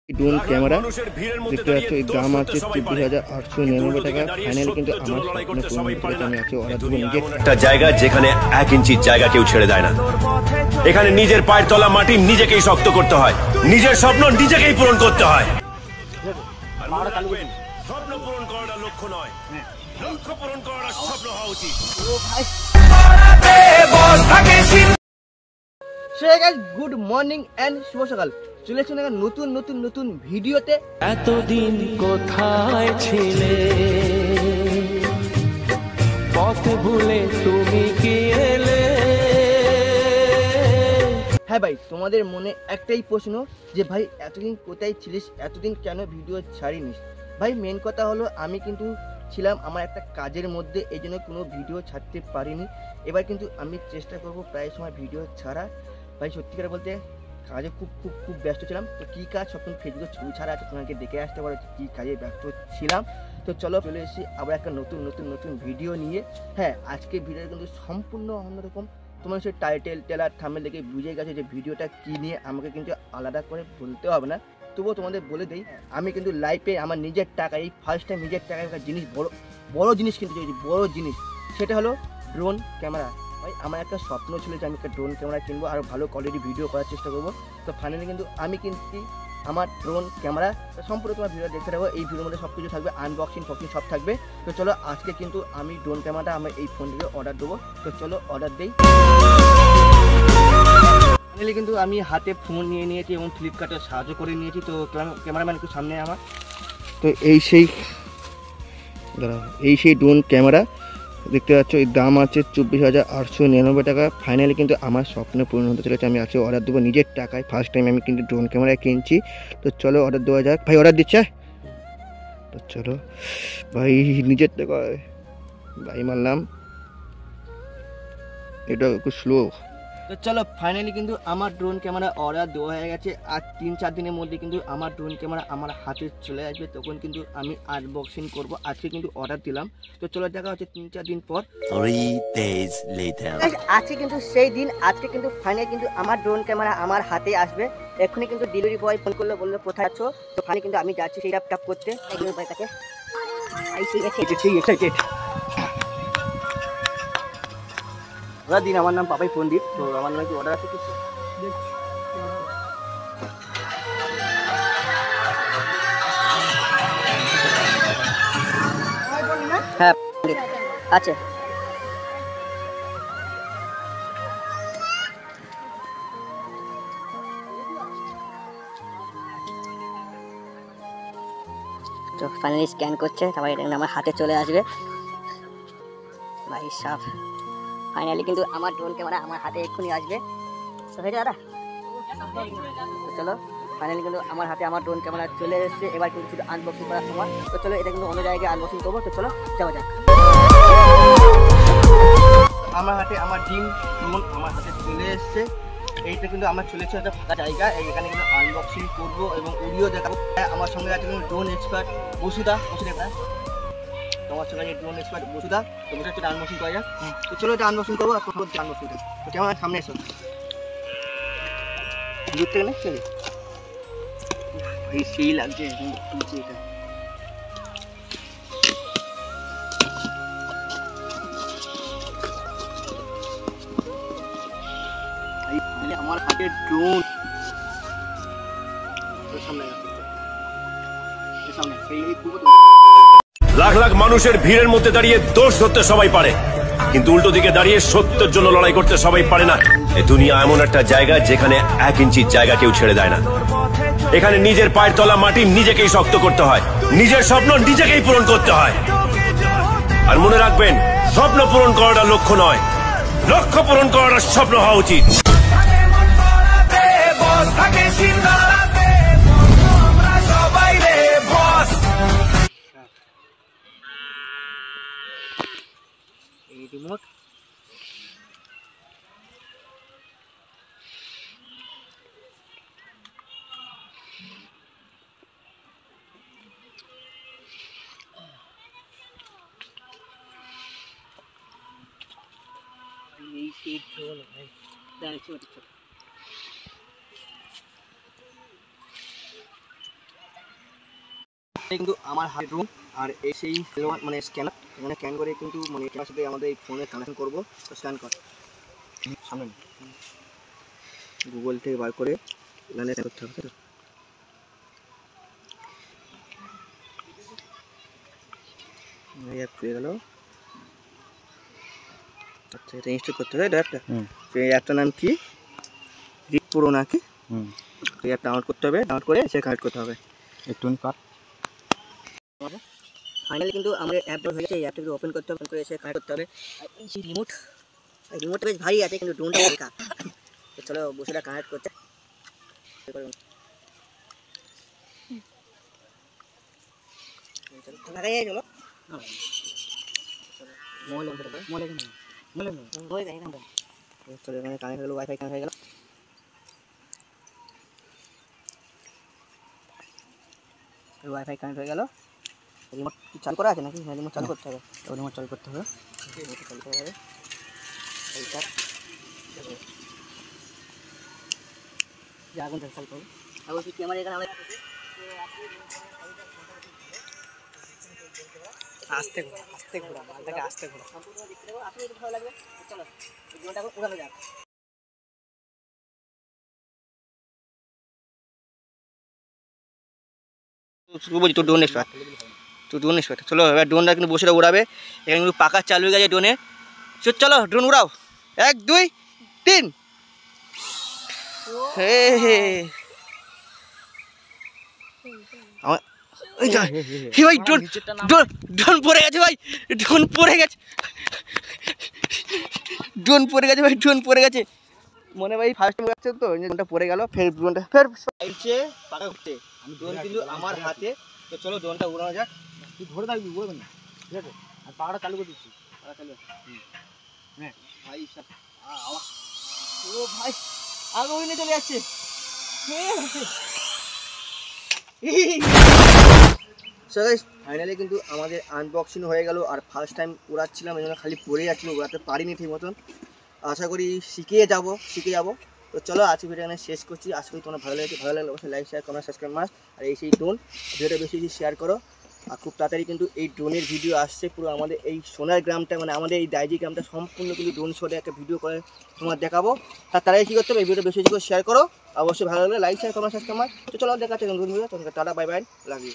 Drone camera দেখতে পাচ্ছ, এর দাম আছে 24,899 টাকা। ফাইনালি কিন্তু আমার আমি আছে অর্ডার দেবো নিজের একটা জায়গা যেখানে 1 ইঞ্চির জায়গা কেউ ছেড়ে দেয় না। এখানে নিজের পায়ের তলা মাটি নিজেকেই শক্ত করতে হয়, নিজের স্বপ্ন নিজেকেই পূরণ করতে হয়। স্বপ্ন পূরণ করাটা লক্ষ্য নয়, লক্ষ্য পূরণ করাটা স্বপ্ন হওয়া উচিত। গুড মর্নিং এন্ড শুভ সকাল। চলে এসেছেন নতুন নতুন নতুন ভিডিওতে। এতদিন কোথায় ছিলে, পথ ভুলে তুমি কি এলে? হ্যাঁ ভাই, তোমাদের মনে একটাই প্রশ্ন যে ভাই এতদিন কোথায় ছিলিস, এতদিন কেন ভিডিও ছাড়িনিস? ভাই মেন কথা হলো আমি কিন্তু ছিলাম আমার একটা কাজের মধ্যে, এই জন্য কোনো ভিডিও ছাড়তে পারিনি। এবার কিন্তু আমি চেষ্টা করব প্রায় সময় ভিডিও ছাড়া। ভাই সত্যিকার বলতে কাজে খুব খুব খুব ব্যস্ত ছিলাম। তো কী কাজ সব ফেসবুকে ছবি ছাড়া আছে, তোমাকে দেখে আসতে পারো কী কাজে ব্যস্ত ছিলাম। তো চলো চলে এসেছি আবার একটা নতুন নতুন নতুন ভিডিও নিয়ে। হ্যাঁ, আজকে ভিডিওটা কিন্তু সম্পূর্ণ অন্যরকম। তোমার সেই টাইটেল টেলার থাম্বনেল দেখে বুঝে গেছে যে ভিডিওটা কী নিয়ে, আমাকে কিন্তু আলাদা করে বলতে হবে না। তবুও তোমাদের বলে দিই, আমি কিন্তু লাইফে আমার নিজের টাকা, এই ফার্স্ট টাইম নিজের টাকায় একটা জিনিস বড় জিনিস কিনতে চাইছি, বড় জিনিস। সেটা হলো ড্রোন ক্যামেরা। ভাই আমার একটা স্বপ্ন ছিল যে আমি একটা ড্রোন ক্যামেরা কিনবো আর ভালো কোয়ালিটি ভিডিও করার চেষ্টা করবো। তো ফাইনালি কিন্তু আমি কিনছি আমার ড্রোন ক্যামেরা। সম্পূর্ণ তোমার ভিডিও দেখতে থাকবো। এই ভিডিওর মধ্যে সব কিছু থাকবে, আনবক্সিং ফক্সিং সব থাকবে। তো চলো আজকে কিন্তু আমি ড্রোন ক্যামেরাটা আমার এই ফোন থেকে অর্ডার দেবো। তো চলো অর্ডার দিই। ফাইনালি কিন্তু আমি হাতে ফোন নিয়ে নিয়েছি এবং ফ্লিপকার্টে সাহায্য করে নিয়েছি। তো ক্যামেরাম্যান একটু সামনে আমার। তো এই সেই ড্রোন ক্যামেরা দেখতে পাচ্ছ, এর দাম আছে 24,899 টাকা। ফাইনালি কিন্তু আমার স্বপ্ন পূরণ হতে চলেছে। আমি আজকে অর্ডার দেবো নিজের টাকায়। ফার্স্ট টাইম আমি কিন্তু ড্রোন ক্যামেরা কিনছি। তো চলো অর্ডার দেওয়া যাক। ভাই অর্ডার দিচ্ছে। তো চলো ভাই, নিজের টাকায় ভাই মারলাম, এটা একটু স্লো। তো চলো ফাইনালি কিন্তু আমার ড্রোন ক্যামেরা অর্ডার দেওয়া হয়ে গেছে। আর 3-4 দিনের মধ্যে কিন্তু আমার ড্রোন ক্যামেরা আমার হাতে চলে আসবে। তখন কিন্তু আমি আনবক্সিং করব। আজকে কিন্তু অর্ডার দিলাম। তো চলো দেখা হচ্ছে 3-4 দিন পর। 3 days later আজকে কিন্তু সেই দিন। আজকে কিন্তু ফাইনালি কিন্তু আমার ড্রোন ক্যামেরা আমার হাতে আসবে। এক্ষুনি কিন্তু ডেলিভারি বয় ফোন করলো, বললো কোথায় আছো। তো ফাইনালি কিন্তু আমি যাচ্ছি সেই ট্যাপ করতে ডেলিভারি বয়ের কাছে। ওরা দিন, আমার নাম পাপাই পণ্ডিত। তো আমার নামে কি অর্ডার আছে কিছু? হ্যাঁ আছে। তো ফাইনালি স্ক্যান করছে, তারপরে এটা আমার হাতে চলে আসবে। ভাই সাফ, ফাইনালি কিন্তু আমার ড্রোন ক্যামেরা আমার হাতে এক্ষুনি আসবে। তো হয়ে দাদা, চলো ফাইনালি কিন্তু আমার হাতে আমার ড্রোন ক্যামেরা চলে এসেছে। এবার কিন্তু শুধু আনবক্সিং করার সময়। তো চলো এটা কিন্তু অন্য জায়গায় আনবক্সিং করবো। তো চলো যাওয়া যাক। আমার হাতে আমার ড্রোন আমার হাতে চলে এসছে। এইটা কিন্তু আমার চলেছে একটা ফাঁকা জায়গা, এখানে কিন্তু আনবক্সিং করবো এবং উড়িয়েও দেখাবো। আমার সঙ্গে আছে কিন্তু ড্রোন এক্সপার্ট বসুদা। তোমার সঙ্গে ড্রোন এক্সপার্ট বসুদা। তো বসে একটা আনবক্সিং করা যাক। তো চলো এটা আনবক্সিং করবো। আনবক্সিং তো কেমন সামনে এসো, দূর থেকে না চলে ভাই, সেই লাগছে এটা। আমার হাতে ড্রোন লাখ লাখ মানুষের ভিড়ের মধ্যে দাঁড়িয়ে দোষ ধরতে সবাই পারে, কিন্তু উল্টো দিকে দাঁড়িয়ে সত্যের জন্য লড়াই করতে সবাই পারে না। এই দুনিয়া এমন একটা জায়গা যেখানে 1 ইঞ্চির জায়গা কেউ ছেড়ে দেয় না। এখানে নিজের পায়ের তলা মাটি নিজেকেই শক্ত করতে হয়, নিজের স্বপ্ন নিজেকেই পূরণ করতে হয়। আর মনে রাখবেন, স্বপ্ন পূরণ করাটা লক্ষ্য নয়, লক্ষ্য পূরণ করাটা স্বপ্ন হওয়া উচিত। রিমোট এই ড্রোন ভাই দাঁড়িয়ে ছোট। কিন্তু আমার হাতে ড্রোন আর এই সেই মানে স্ক্যানার, এখানে স্ক্যান করে কিন্তু মানে এটার সাথে আমাদের এই ফোনে কানেকশন করবো। তো স্ক্যান কর সামনে গুগল থেকে বার করে এখানে করতে হবে। এই অ্যাপ পেয়ে গেল। আচ্ছা এটা ইনস্টল করতে হবে অ্যাপটা। তো এই অ্যাপটার নাম কি, রিড প্রো নাকি? এই অ্যাপ ডাউনলোড করতে হবে, ডাউনলোড করে সে কানেক্ট করতে হবে। একটু কাট। ফাইনালি কিন্তু আমাদের অ্যাপ ডাউনলোড হয়ে গেছে। এই অ্যাপটা ওপেন করতে হবে, ওপেন করে এসে কানেক্ট করতে হবে। আর এই যে রিমোটটা বেশ ভারী আছে কিন্তু ড্রোনটা হালকা। তো চলো বসেটা কানেক্ট করতে। চলো এখানে কানেক্ট হলো, ওয়াইফাই কানেক্ট হয়ে গেল। ওয়াইফাই কানেক্ট হয়ে গেল। রিমোট কি চালু করা আছে নাকি? রিমোট চালু করতে হবে, রিমোট চালু করতে হবে। রিমোট চালু করতে হবে। এইটা আগুন চালু করব। আগুন কি ক্যামেরা এখানে আমরা আস্তে ঘোরা মালটাকে আস্তে ঘোরা। সম্পূর্ণ দেখতে দেবো, আসলে ভালো লাগবে। চলো এই ড্রোনটা উড়ানো যাক। শুরু বলছি তোর ড্রোন এক্সপার্ট, তুই ড্রোন এক্সপার্ট। চলো এবার ড্রোনটা কিন্তু বসে উড়াবে। এখানে কিন্তু পাকা চালু হয়ে গেছে ড্রোনে। চলো ড্রোন উড়াও, 1 2 3। হে হে আমার ভাই ড্রোন ড্রোন ড্রোন পড়ে গেছে ভাই, ড্রোন পড়ে গেছে, ড্রোন পড়ে গেছে ভাই, ড্রোন পড়ে গেছে। মনে ভাই ফার্স্ট টাইম যাচ্ছে তো ড্রোনটা পড়ে গেল। ফের ড্রোনটা ফের আইছে পাকা উঠতে। ড্রোন কিন্তু আমার হাতে। তো চলো ড্রোনটা উড়ানো যাক। তুই ধরে থাকবি, উড়বে না, ঠিক আছে? আর পাখাটা চালু করে দিচ্ছি। পাকা চালু হ্যাঁ ভাই সব ও ভাই আগুন নিয়ে চলে যাচ্ছে। সো গাইস ফাইনালি কিন্তু আমাদের আনবক্সিং হয়ে গেল। আর ফার্স্ট টাইম উড়াচ্ছিলাম এই জন্য খালি পড়ে যাচ্ছিলো, উড়াতে পারিনি ঠিক মতন। আশা করি শিখে যাবো। তো চলো আজকে ভিডিও এখানে শেষ করছি। আশা করি তোমার ভালো লাগলে অবশ্যই like share comment subscribe must. আর এই সেই ড্রোন ভিডিওটা বেশি বেশি শেয়ার করো। আর খুব তাড়াতাড়ি কিন্তু এই ড্রোনের ভিডিও আসছে। পুরো আমাদের এই সোনার গ্রামটা মানে আমাদের এই দাইজি গ্রামটা সম্পূর্ণ কিন্তু ড্রোন শটে একটা ভিডিও করে তোমার দেখাবো। তার তারাই কী করতে হবে, এই ভিডিওটা বেশি বেশি করে শেয়ার করো। অবশ্যই ভালো লাগলে like share comment subscribe must. তো চলো দেখা হচ্ছে নতুন ভিডিও। তোমাকে টাটা বাই বাই, লাভ ইউ।